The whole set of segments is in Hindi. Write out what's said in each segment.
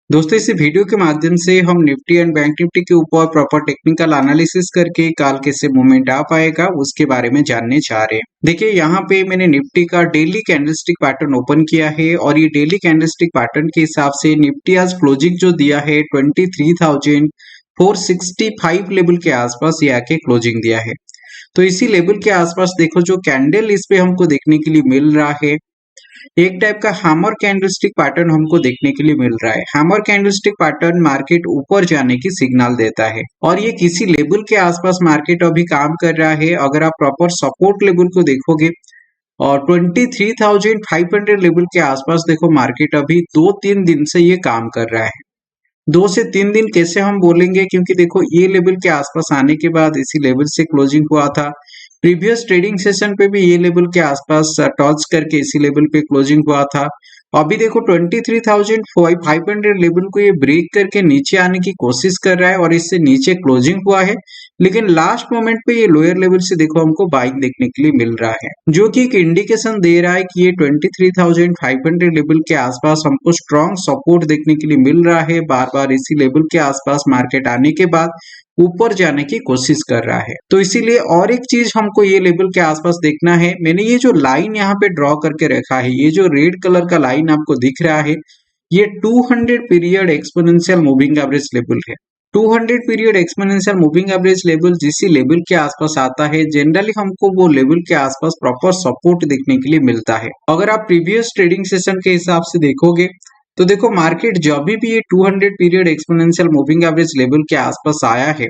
दोस्तों इस वीडियो के माध्यम से हम निफ्टी एंड बैंक निफ्टी के ऊपर प्रॉपर टेक्निकल एनालिसिस करके कल कैसे मूवमेंट आ पाएगा उसके बारे में जानने जा रहे हैं। देखिए यहाँ पे मैंने निफ्टी का डेली कैंडलस्टिक पैटर्न ओपन किया है और ये डेली कैंडलस्टिक पैटर्न के हिसाब से निफ्टी आज क्लोजिंग जो दिया है 23,465 लेवल के आसपास ये आके क्लोजिंग दिया है। तो इसी लेवल के आसपास देखो जो कैंडल इस पे हमको देखने के लिए मिल रहा है, एक टाइप का हैमर कैंडलस्टिक पैटर्न हमको देखने के लिए मिल रहा है। हैमर कैंडलस्टिक पैटर्न मार्केट ऊपर जाने की सिग्नल देता है और ये किसी लेवल के आसपास मार्केट अभी काम कर रहा है। अगर आप प्रॉपर सपोर्ट लेवल को देखोगे और 23,500 लेवल के आसपास देखो मार्केट अभी 2-3 दिन से ये काम कर रहा है। 2 से 3 दिन कैसे हम बोलेंगे, क्योंकि देखो ये लेवल के आसपास आने के बाद इसी लेवल से क्लोजिंग हुआ था। प्रीवियस ट्रेडिंग सेशन पे भी ये लेवल के आसपास टच करके इसी लेवल पे क्लोजिंग हुआ था। अभी देखो 23,500 लेवल को ये ब्रेक करके नीचे आने की कोशिश कर रहा है और इससे नीचे क्लोजिंग हुआ है, लेकिन लास्ट मोमेंट पे ये लोअर लेवल से देखो हमको बाइंग देखने के लिए मिल रहा है, जो कि एक इंडिकेशन दे रहा है कि ये 23,500 लेवल के आसपास हमको स्ट्रॉन्ग सपोर्ट देखने के लिए मिल रहा है। बार बार इसी लेवल के आसपास मार्केट आने के बाद ऊपर जाने की कोशिश कर रहा है। तो इसीलिए और एक चीज हमको ये लेवल के आसपास देखना है। मैंने ये जो लाइन यहाँ पे ड्रॉ करके रखा है, ये जो रेड कलर का लाइन आपको दिख रहा है, ये 200 period exponential moving average level है। 200 period exponential moving average level जिस लेवल के आसपास आता है, जनरली हमको वो लेवल के आसपास प्रॉपर सपोर्ट देखने के लिए मिलता है। अगर आप प्रीवियस ट्रेडिंग सेशन के हिसाब से देखोगे तो देखो मार्केट जब भी ये 200 period exponential moving average level के आसपास आया है,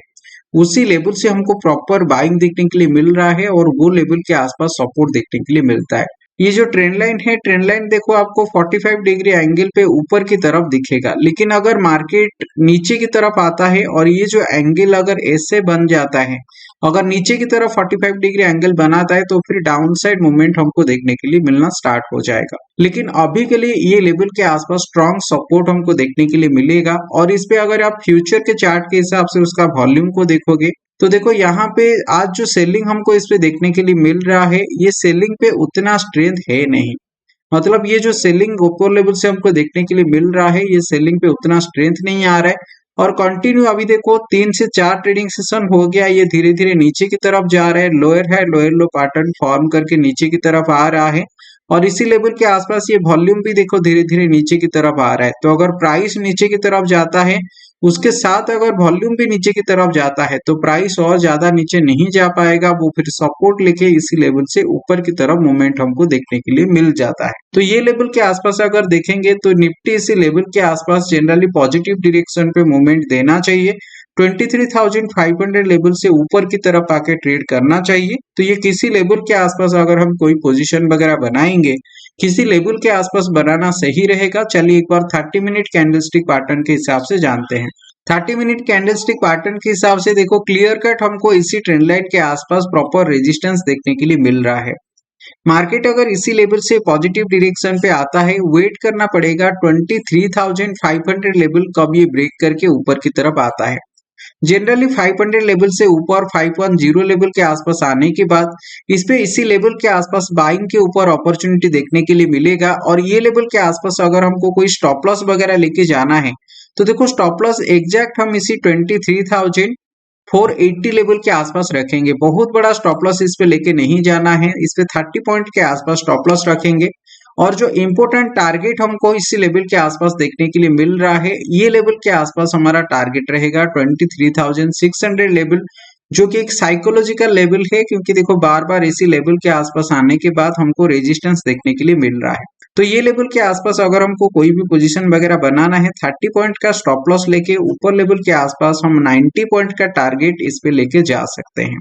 उसी लेवल से हमको प्रॉपर बाइंग देखने के लिए मिल रहा है और वो लेवल के आसपास सपोर्ट देखने के लिए मिलता है। ये जो ट्रेंड लाइन है, ट्रेंड लाइन देखो आपको 45 डिग्री एंगल पे ऊपर की तरफ दिखेगा, लेकिन अगर मार्केट नीचे की तरफ आता है और ये जो एंगल अगर ऐसे बन जाता है, अगर नीचे की तरफ 45 डिग्री एंगल बनाता है, तो फिर डाउन साइड मूवमेंट हमको देखने के लिए मिलना स्टार्ट हो जाएगा। लेकिन अभी के लिए ये लेवल के आसपास स्ट्रॉन्ग सपोर्ट हमको देखने के लिए मिलेगा। और इस पे अगर आप फ्यूचर के चार्ट के हिसाब से उसका वॉल्यूम को देखोगे तो देखो यहाँ पे आज जो सेलिंग हमको इस पे देखने के लिए मिल रहा है, ये सेलिंग पे उतना स्ट्रेंथ है नहीं। मतलब ये जो सेलिंग ऊपर लेवल से हमको देखने के लिए मिल रहा है, ये सेलिंग पे उतना स्ट्रेंथ नहीं आ रहा है और कंटिन्यू अभी देखो 3 से 4 ट्रेडिंग सेशन हो गया, ये धीरे धीरे नीचे की तरफ जा रहा है। लोअर है, लोअर लो पैटर्न फॉर्म करके नीचे की तरफ आ रहा है और इसी लेवल के आसपास ये वॉल्यूम भी देखो धीरे धीरे नीचे की तरफ आ रहा है। तो अगर प्राइस नीचे की तरफ जाता है, उसके साथ अगर वॉल्यूम भी नीचे की तरफ जाता है, तो प्राइस और ज्यादा नीचे नहीं जा पाएगा, वो फिर सपोर्ट लेके इसी लेवल से ऊपर की तरफ मूवमेंट हमको देखने के लिए मिल जाता है। तो ये लेवल के आसपास अगर देखेंगे तो निफ्टी इसी लेवल के आसपास जनरली पॉजिटिव डायरेक्शन पे मूवमेंट देना चाहिए। 23,500 लेवल से ऊपर की तरफ आके ट्रेड करना चाहिए। तो ये किसी लेवल के आसपास अगर हम कोई पोजीशन वगैरह बनाएंगे, किसी लेवल के आसपास बनाना सही रहेगा। चलिए एक बार 30 मिनट कैंडलस्टिक पैटर्न के हिसाब से जानते हैं। 30 मिनट कैंडलस्टिक पैटर्न के हिसाब से देखो क्लियर कट हमको इसी ट्रेंड लाइन के आसपास प्रॉपर रेजिस्टेंस देखने के लिए मिल रहा है। मार्केट अगर इसी लेवल से पॉजिटिव डायरेक्शन पे आता है, वेट करना पड़ेगा 23,500 लेवल कब ये ब्रेक करके ऊपर की तरफ आता है। जनरली 500 लेवल से ऊपर 510 लेवल के आसपास आने के बाद इस पे इसी लेवल के आसपास बाइंग के ऊपर अपॉर्चुनिटी देखने के लिए मिलेगा। और ये लेवल के आसपास अगर हमको कोई स्टॉप लॉस वगैरह लेके जाना है, तो देखो स्टॉप लॉस एग्जैक्ट हम इसी 23,480 लेवल के आसपास रखेंगे। बहुत बड़ा स्टॉप लॉस इस पे लेके नहीं जाना है, इस पे 30 पॉइंट के आसपास स्टॉप लॉस रखेंगे। और जो इम्पोर्टेंट टारगेट हमको इसी लेवल के आसपास देखने के लिए मिल रहा है, ये लेवल के आसपास हमारा टारगेट रहेगा 23,600 लेवल, जो कि एक साइकोलॉजिकल लेवल है, क्योंकि देखो बार बार इसी लेवल के आसपास आने के बाद हमको रेजिस्टेंस देखने के लिए मिल रहा है। तो ये लेवल के आसपास अगर हमको कोई भी पोजीशन वगैरह बनाना है, 30 पॉइंट का स्टॉप लॉस लेके ऊपर लेवल के आसपास हम 90 पॉइंट का टारगेट इस पे लेके जा सकते हैं।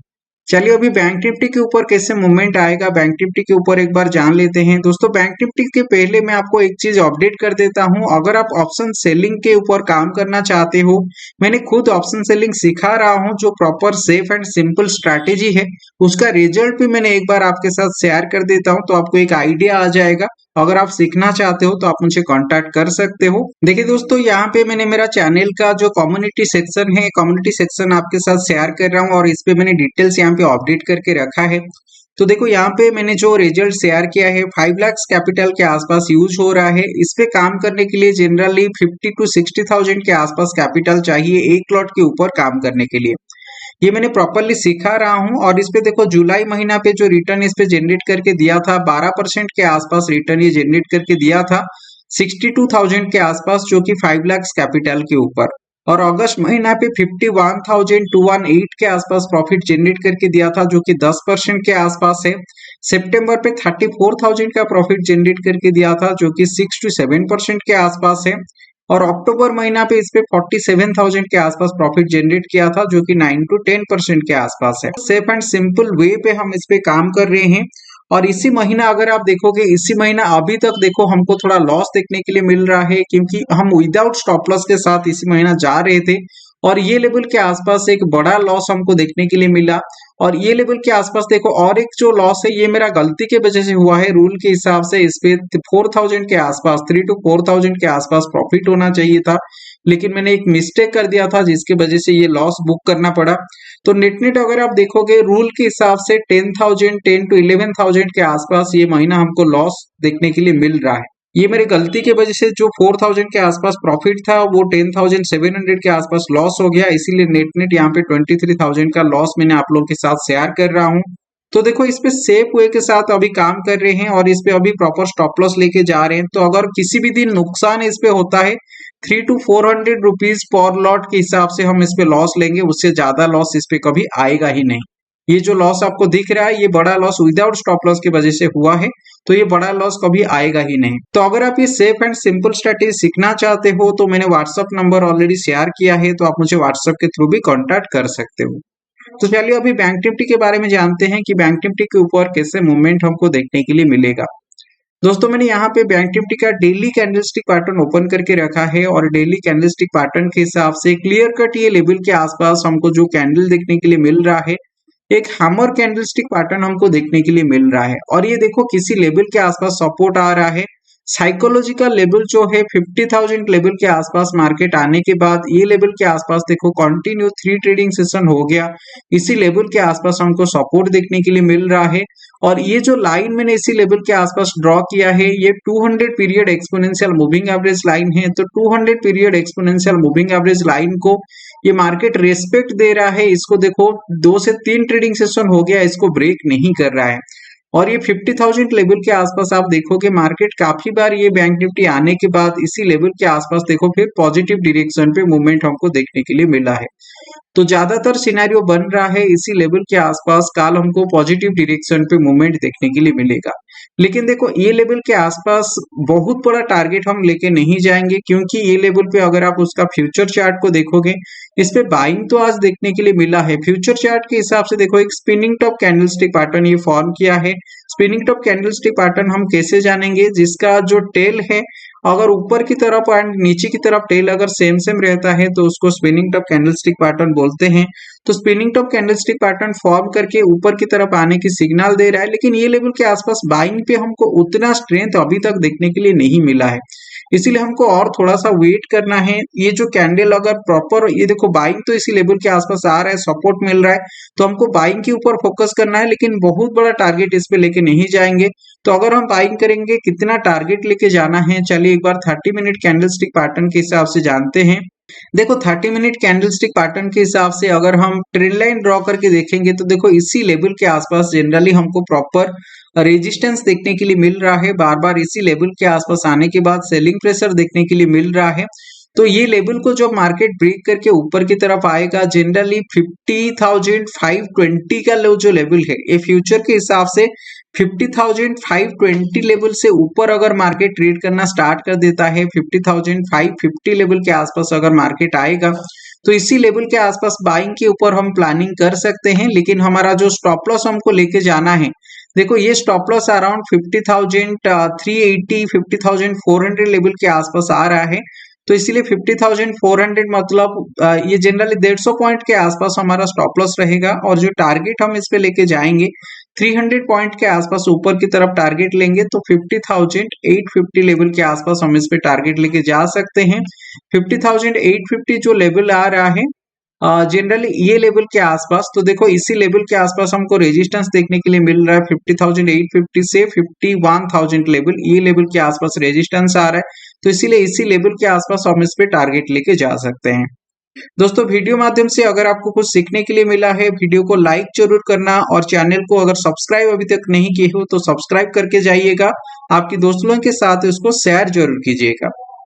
चलिए अभी बैंक निफ्टी के ऊपर कैसे मूवमेंट आएगा, बैंक निफ्टी के ऊपर एक बार जान लेते हैं। दोस्तों बैंक निफ्टी के पहले मैं आपको एक चीज अपडेट कर देता हूं। अगर आप ऑप्शन सेलिंग के ऊपर काम करना चाहते हो, मैंने खुद ऑप्शन सेलिंग सिखा रहा हूं, जो proper safe and simple strategy है, उसका रिजल्ट भी मैंने एक बार आपके साथ शेयर कर देता हूं, तो आपको एक आइडिया आ जाएगा। अगर आप सीखना चाहते हो तो आप मुझे कांटेक्ट कर सकते हो। देखिए दोस्तों, यहाँ पे मैंने मेरा चैनल का जो कम्युनिटी सेक्शन है, कम्युनिटी सेक्शन आपके साथ शेयर कर रहा हूँ और इस पे मैंने डिटेल्स यहाँ पे अपडेट करके रखा है। तो देखो यहाँ पे मैंने जो रिजल्ट शेयर किया है 5 लाख कैपिटल के आसपास यूज हो रहा है। इस पे काम करने के लिए जनरली 50 to 60,000 के आसपास कैपिटल चाहिए एक लॉट के ऊपर काम करने के लिए। ये मैंने प्रॉपरली सिखा रहा हूँ। और इस पे देखो जुलाई महीना पे जो रिटर्न इस पे जनरेट करके दिया था 12% के आसपास रिटर्न ये जनरेट करके दिया था 62,000 के आसपास, जो कि 5 लाख कैपिटल के ऊपर। और अगस्त महीना पे 51,218 के आसपास प्रॉफिट जनरेट करके दिया था, जो कि 10% के आसपास है। सितंबर पे 34,000 का प्रॉफिट जनरेट करके दिया था, जो कि 6 to 7% के आसपास है। और अक्टूबर महीना पे इस पे 47,000 के आसपास प्रॉफिट जनरेट किया था, जो कि 9 to 10% के आसपास है। सेफ एंड सिंपल वे पे हम इस पे काम कर रहे हैं। और इसी महीना अगर आप देखोगे, इसी महीना अभी तक देखो हमको थोड़ा लॉस देखने के लिए मिल रहा है, क्योंकि हम विदाउट स्टॉप लॉस के साथ इसी महीना जा रहे थे। और ये लेवल के आसपास एक बड़ा लॉस हमको देखने के लिए मिला। और ये लेवल के आसपास देखो और एक जो लॉस है ये मेरा गलती के वजह से हुआ है। रूल के हिसाब से इस पे 4,000 के आसपास 3 to 4,000 के आसपास प्रॉफिट होना चाहिए था, लेकिन मैंने एक मिस्टेक कर दिया था जिसके वजह से ये लॉस बुक करना पड़ा। तो नेट अगर आप देखोगे रूल के हिसाब से 10,000 10 to 11,000 के आसपास ये महीना हमको लॉस देखने के लिए मिल रहा है। ये मेरी गलती की वजह से जो 4,000 के आसपास प्रॉफिट था वो 10,700 के आसपास लॉस हो गया, इसीलिए नेट यहाँ पे 23,000 का लॉस मैंने आप लोगों के साथ शेयर कर रहा हूँ। तो देखो इस पे सेफ वे के साथ अभी काम कर रहे हैं और इस पे अभी प्रॉपर स्टॉप लॉस लेके जा रहे हैं। तो अगर किसी भी दिन नुकसान इस पे होता है 3 to 400 रुपीज पर लॉट के हिसाब से हम इस पे लॉस लेंगे, उससे ज्यादा लॉस इस पे कभी आएगा ही नहीं। ये जो लॉस आपको दिख रहा है ये बड़ा लॉस विदाउट स्टॉप लॉस की वजह से हुआ है, तो ये बड़ा लॉस कभी आएगा ही नहीं। तो अगर आप ये सेफ एंड सिंपल स्ट्रेटेजी सीखना चाहते हो तो मैंने व्हाट्सअप नंबर ऑलरेडी शेयर किया है, तो आप मुझे व्हाट्सअप के थ्रू भी कॉन्टैक्ट कर सकते हो। तो चलिए अभी बैंक निफ्टी के बारे में जानते हैं कि बैंक निफ्टी के ऊपर कैसे मूवमेंट हमको देखने के लिए मिलेगा। दोस्तों मैंने यहाँ पे बैंक निफ्टी का डेली कैंडलस्टिक पैटर्न ओपन करके रखा है और डेली कैंडलस्टिक पैटर्न के हिसाब से क्लियर कट ये लेवल के आसपास हमको जो कैंडल देखने के लिए मिल रहा है, एक हैमर कैंडलस्टिक पैटर्न हमको देखने के लिए मिल रहा है। और ये देखो किसी लेवल के आसपास सपोर्ट आ रहा है। साइकोलॉजिकल लेवल जो है 50,000 लेवल के आसपास मार्केट आने के बाद ये लेवल के आसपास देखो कंटिन्यू 3 ट्रेडिंग सेशन हो गया, इसी लेवल के आसपास हमको सपोर्ट देखने के लिए मिल रहा है। और ये जो लाइन मैंने इसी लेवल के आसपास ड्रॉ किया है ये 200 period exponential moving average line है। तो 200 period exponential moving average line को ये मार्केट रेस्पेक्ट दे रहा है। इसको देखो 2 से 3 ट्रेडिंग सेशन हो गया, इसको ब्रेक नहीं कर रहा है। और ये 50,000 लेवल के आसपास आप देखोगे मार्केट काफी बार ये बैंक निफ्टी आने के बाद इसी लेवल के आसपास देखो फिर पॉजिटिव डायरेक्शन पे मूवमेंट हमको देखने के लिए मिला है। तो ज्यादातर सिनेरियो बन रहा है इसी लेवल के आसपास कल हमको पॉजिटिव डायरेक्शन पे मूवमेंट देखने के लिए मिलेगा। लेकिन देखो ये लेवल के आसपास बहुत बड़ा टारगेट हम लेके नहीं जाएंगे, क्योंकि ये लेवल पे अगर आप उसका फ्यूचर चार्ट को देखोगे इस पे बाइंग तो आज देखने के लिए मिला है। फ्यूचर चार्ट के हिसाब से देखो एक स्पिनिंग टॉप कैंडलस्टिक पैटर्न ये फॉर्म किया है। स्पिनिंग टॉप कैंडलस्टिक पैटर्न हम कैसे जानेंगे, जिसका जो टेल है अगर ऊपर की तरफ एंड नीचे की तरफ टेल अगर सेम सेम रहता है तो उसको स्पिनिंग टॉप कैंडलस्टिक पैटर्न बोलते हैं। तो spinning top candlestick pattern form करके ऊपर की तरफ आने की सिग्नल दे रहा है, लेकिन ये लेवल के आसपास बाइंग पे हमको उतना स्ट्रेंथ अभी तक देखने के लिए नहीं मिला है, इसीलिए हमको और थोड़ा सा वेट करना है। ये जो कैंडल अगर प्रॉपर ये देखो बाइंग तो इसी लेवल के आसपास आ रहा है, सपोर्ट मिल रहा है, तो हमको बाइंग के ऊपर फोकस करना है, लेकिन बहुत बड़ा टारगेट इस पे लेके नहीं जाएंगे। तो अगर हम बाइंग करेंगे कितना टारगेट लेके जाना है, चलिए एक बार 30 मिनट कैंडलस्टिक पैटर्न के हिसाब से जानते हैं। देखो 30 मिनट कैंडलस्टिक पैटर्न के हिसाब से अगर हम ट्रेंड लाइन ड्रॉ करके देखेंगे तो देखो इसी लेवल के आसपास जनरली हमको प्रॉपर रेजिस्टेंस देखने के लिए मिल रहा है। बार बार इसी लेवल के आसपास आने के बाद सेलिंग प्रेशर देखने के लिए मिल रहा है। तो ये लेवल को जब मार्केट ब्रेक करके ऊपर की तरफ आएगा जनरली 50,520 का जो लेवल है ये फ्यूचर के हिसाब से 50,520 लेवल से ऊपर अगर मार्केट ट्रेड करना स्टार्ट कर देता है, 50,550 लेवल के आसपास अगर मार्केट आएगा तो इसी लेवल के आसपास बाइंग के ऊपर हम प्लानिंग कर सकते हैं। लेकिन हमारा जो स्टॉप लॉस हमको लेके जाना है, देखो ये स्टॉप लॉस अराउंड 50,380 50,400 लेवल के आसपास आ रहा है। तो इसीलिए 50,400 मतलब ये जनरली 150 पॉइंट के आसपास हमारा स्टॉप लॉस रहेगा। और जो टारगेट हम इस पे लेके जाएंगे 300 पॉइंट के आसपास ऊपर की तरफ टारगेट लेंगे, तो 50,850 लेवल के आसपास हम इस पे टारगेट लेके जा सकते हैं। 50,850 जो लेवल आ रहा है जनरली ये लेवल के आसपास, तो देखो इसी लेवल के आसपास हमको रेजिस्टेंस देखने के लिए मिल रहा है 50,850 से 51,000 लेवल, ये लेवल के आसपास रेजिस्टेंस आ रहा है। तो इसीलिए इसी लेवल के आसपास हम इस पे टारगेट लेके जा सकते हैं। दोस्तों वीडियो माध्यम से अगर आपको कुछ सीखने के लिए मिला है, वीडियो को लाइक जरूर करना और चैनल को अगर सब्सक्राइब अभी तक नहीं किए हो तो सब्सक्राइब करके जाइएगा। आपकी दोस्तों के साथ इसको शेयर जरूर कीजिएगा।